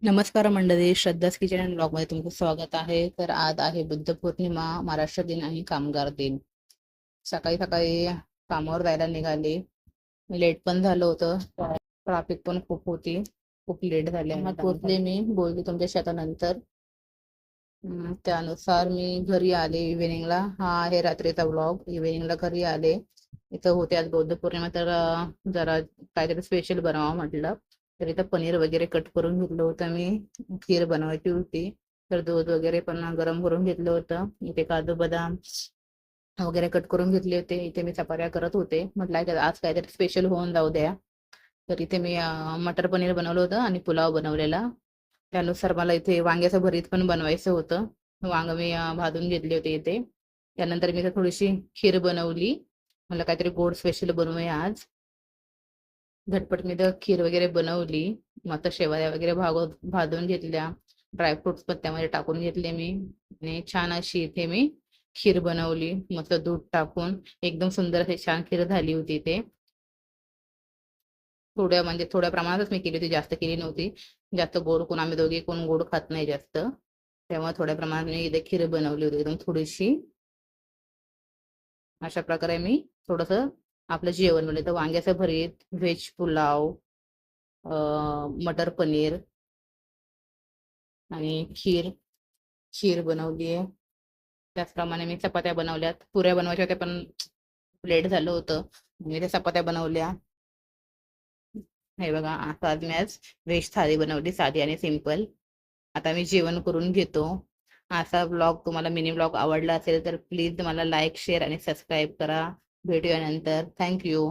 नमस्कार मंडळी, Shraddha's kitchen and ब्लॉगमध्ये तुमचं स्वागत आहे. तर आज आहे बुद्ध पौर्णिमा, महाराष्ट्र दिन आणि कामगार दिन. सकाळी सकाळी कामावर जायला निघाले. लेट पण झालं होतं, ट्रॅफिक पण खूप होती, खूप लेट झाले. मग पोचले. मी बोलले तुमच्याशी आता नंतर. त्यानुसार मी घरी आले इव्हिनिंगला. हा आहे रात्रीचा ब्लॉग. इव्हिनिंगला घरी आले. इथं होते आज बौद्ध पौर्णिमा, तर जरा काहीतरी स्पेशल बनवावं म्हटलं. तर इथं पनीर वगैरे कट करून घेतलं होतं मी. खीर बनवायची होती, तर दूध वगैरे पण गरम करून घेतलं होतं. इथे काजू बदाम वगैरे कट करून घेतले होते. इथे मी चपात्या करत होते. म्हटलं आज काहीतरी स्पेशल होऊन जाऊ द्या. तर इथे मी मटर पनीर बनवलं होतं आणि पुलाव बनवलेला. त्यानुसार मला इथे वांग्याचं भरीत पण बनवायचं होतं. वांग मी भाजून घेतले होते इथे. त्यानंतर मी इथे थोडीशी खीर बनवली. मला काहीतरी गोड स्पेशल बनवूया आज. झटपट मी तर खीर वगैरे बनवली. मस्त शेवया वगैरे भाजून घेतल्या. ड्रायफ्रुट्स पण त्यामध्ये टाकून घेतले मी. आणि छान अशी इथे मी खीर बनवली, मस्त दूध टाकून. एकदम सुंदर अशी छान खीर झाली होती ते. थोड्या प्रमाणातच मी केली होती, जास्त केली नव्हती. जास्त गोड कोण, आम्ही दोघे कोण गोड खात नाही जास्त. त्यामुळे थोड्या प्रमाणात मी इथे खीर बनवली होती एकदम थोडीशी. अशा प्रकारे मी थोडस आपलं जेवण बनवलं. तर वांग्याचं भरीत, व्हेज पुलाव, मटर पनीर आणि खीर खीर बनवली आहे. त्याचप्रमाणे मी चपात्या बनवल्यात. पुऱ्या बनवायच्या होत्या पण लेट झालं होतं. मी त्या चपात्या बनवल्या. हे बघा, आता आज मी व्हेज थाळी बनवली, साधी आणि सिंपल. आता मी जेवण करून घेतो. असा ब्लॉग तुम्हाला मिनी ब्लॉग आवडला असेल तर प्लीज मला लाईक, शेअर आणि सबस्क्राईब करा. भेटूया नंतर. थँक्यू.